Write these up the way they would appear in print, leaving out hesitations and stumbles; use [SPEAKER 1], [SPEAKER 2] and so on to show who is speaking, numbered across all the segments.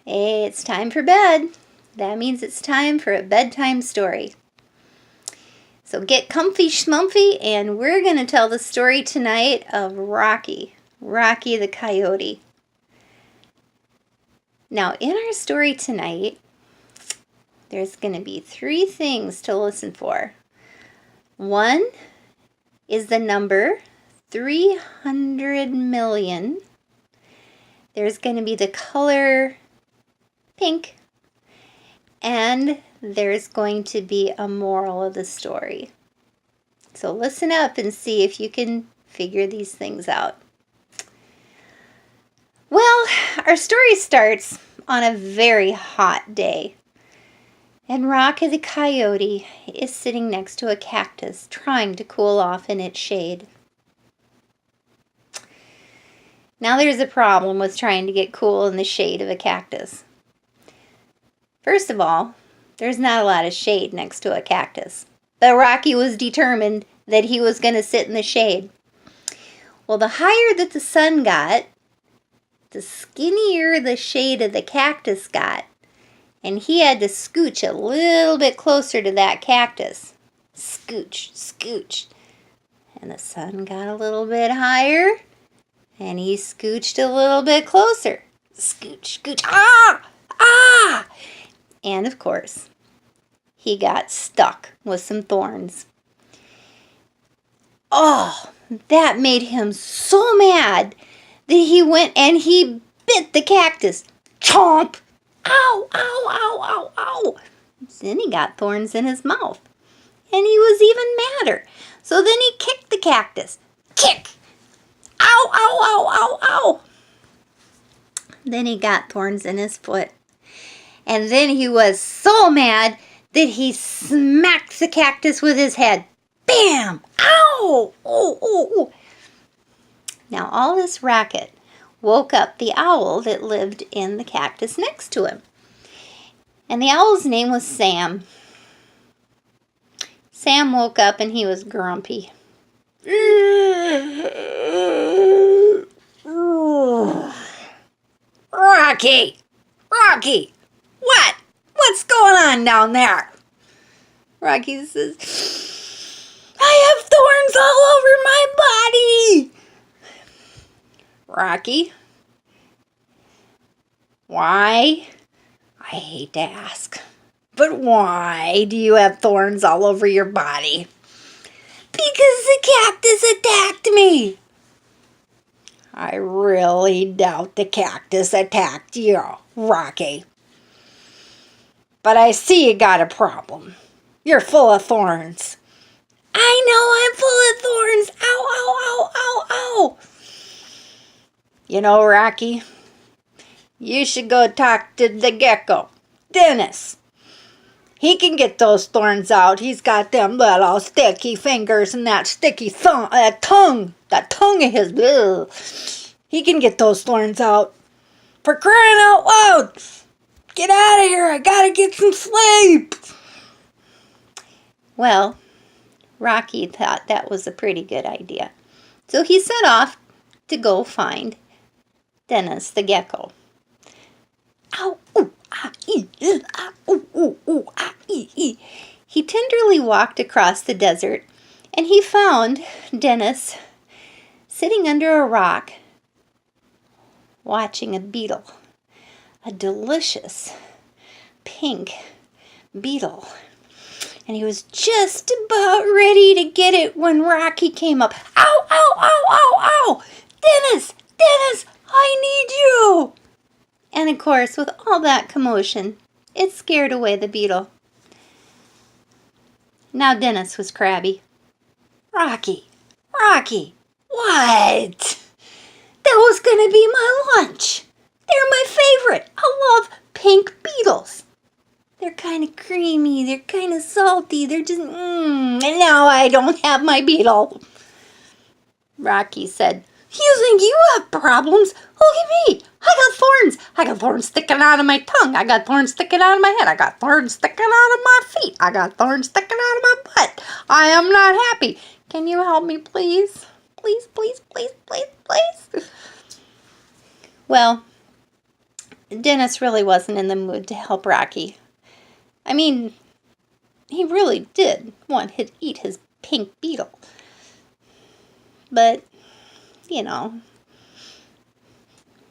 [SPEAKER 1] Hey, it's time for bed. That means it's time for a bedtime story. So get comfy schmumpy, and we're going to tell the story tonight of Rocky the Coyote. Now, in our story tonight, there's going to be 3 things to listen for. 1 is the number 300 million. There's going to be the color pink. And there's going to be a moral of the story. So listen up and see if you can figure these things out. Well, our story starts on a very hot day. And Rocky the Coyote is sitting next to a cactus, trying to cool off in its shade. Now there's a problem with trying to get cool in the shade of a cactus. First of all, there's not a lot of shade next to a cactus. But Rocky was determined that he was going to sit in the shade. Well, the higher that the sun got, the skinnier the shade of the cactus got. And he had to scooch a little bit closer to that cactus. Scooch, scooch. And the sun got a little bit higher. And he scooched a little bit closer. Scooch, scooch. Ah! Ah! And of course, he got stuck with some thorns. Oh, that made him so mad that he went and he bit the cactus. Chomp! Ow, ow, ow, ow, ow. Then he got thorns in his mouth. And he was even madder. So then he kicked the cactus. Kick! Ow, ow, ow, ow, ow. Then he got thorns in his foot. And then he was so mad that he smacked the cactus with his head. Bam! Ow! Oh, oh, oh. Now all this racket woke up the owl that lived in the cactus next to him. And the owl's name was Sam. Sam woke up and he was grumpy. Rocky! Rocky! What? What's going on down there? Rocky says, I have thorns all over my body. Rocky, why? I hate to ask, but why do you have thorns all over your body? Because the cactus attacked me. I really doubt the cactus attacked you, Rocky. But I see you got a problem. You're full of thorns. I know I'm full of thorns. Ow, ow, ow, ow, ow. You know, Rocky, you should go talk to the gecko, Dennis. He can get those thorns out. He's got them little sticky fingers and that sticky tongue. That tongue of his. Ugh. He can get those thorns out. For crying out loud. Get out of here. I gotta get some sleep. Well, Rocky thought that was a pretty good idea. So he set off to go find Dennis the gecko. Ow, ooh, ah, ee, ah, ooh, ooh, ooh, ah, ee, ee. He tenderly walked across the desert and he found Dennis sitting under a rock watching a beetle. A delicious pink beetle. And he was just about ready to get it when Rocky came up. Ow, ow, ow, ow, ow! Dennis! Dennis! I need you! And of course, with all that commotion, it scared away the beetle. Now Dennis was crabby. Rocky! Rocky! What? That was going to be my lunch! They're my favorite. I love pink beetles. They're kind of creamy. They're kind of salty. They're just, and now I don't have my beetle. Rocky said, you think you have problems? Look at me. I got thorns. I got thorns sticking out of my tongue. I got thorns sticking out of my head. I got thorns sticking out of my feet. I got thorns sticking out of my butt. I am not happy. Can you help me, please? Please, please, please, please, please. Well, Dennis really wasn't in the mood to help Rocky. I mean, he really did want to eat his pink beetle. But, you know,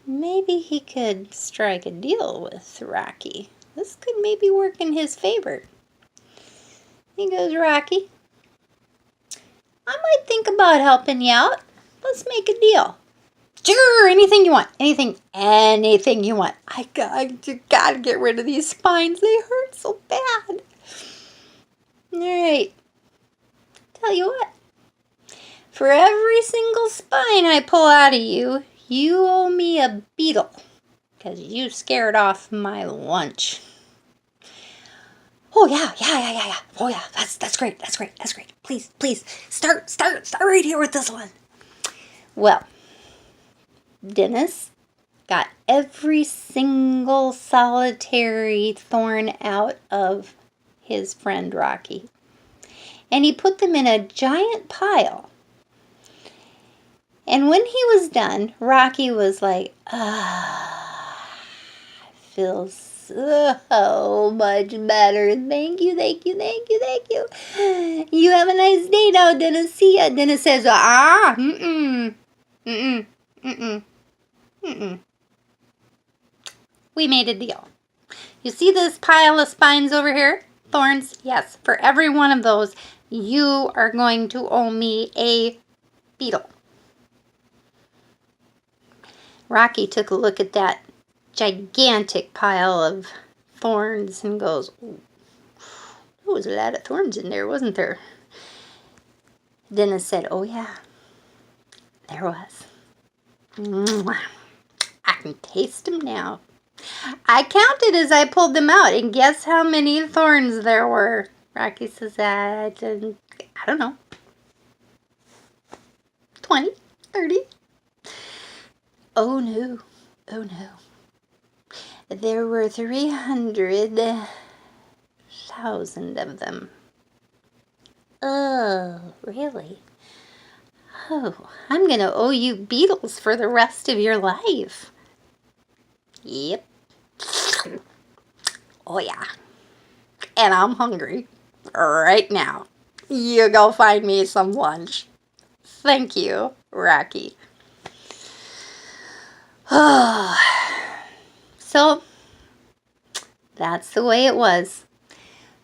[SPEAKER 1] maybe he could strike a deal with Rocky. This could maybe work in his favor. He goes, Rocky, I might think about helping you out. Let's make a deal. Sure, anything you want. Anything you want. I gotta get rid of these spines. They hurt so bad. All right. Tell you what. For every single spine I pull out of you, you owe me a beetle. Because you scared off my lunch. Oh, yeah. Oh, yeah, that's great. Please, start right here with this one. Well, Dennis got every single solitary thorn out of his friend Rocky. And he put them in a giant pile. And when he was done, Rocky was like, I feel so much better. Thank you. You have a nice day now, Dennis. See ya. Dennis says, We made a deal. You see this pile of spines over here? Thorns? Yes. For every one of those, you are going to owe me a beetle. Rocky took a look at that gigantic pile of thorns and goes, ooh, there was a lot of thorns in there, wasn't there? Dennis said, oh yeah, there was. I can taste them now. I counted as I pulled them out, and guess how many thorns there were? Rocky says, I don't know. 20, 30. Oh no. There were 300,000 of them. Oh, really? Oh, I'm going to owe you beetles for the rest of your life. Yep. Oh, yeah. And I'm hungry right now. You go find me some lunch. Thank you, Rocky. Oh. So, that's the way it was.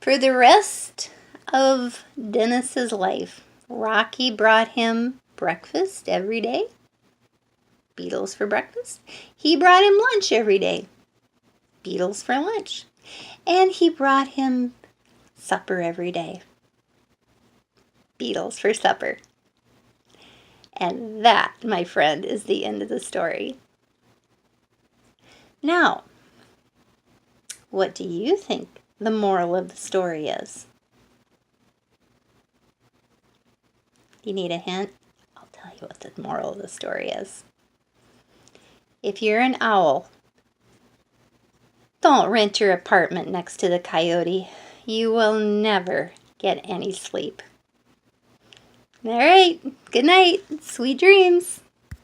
[SPEAKER 1] For the rest of Dennis's life, Rocky brought him breakfast every day. Beetles for breakfast. He brought him lunch every day. Beetles for lunch. And he brought him supper every day. Beetles for supper. And that, my friend, is the end of the story. Now, what do you think the moral of the story is? You need a hint? I'll tell you what the moral of the story is. If you're an owl, don't rent your apartment next to the coyote. You will never get any sleep. All right, good night. Sweet dreams.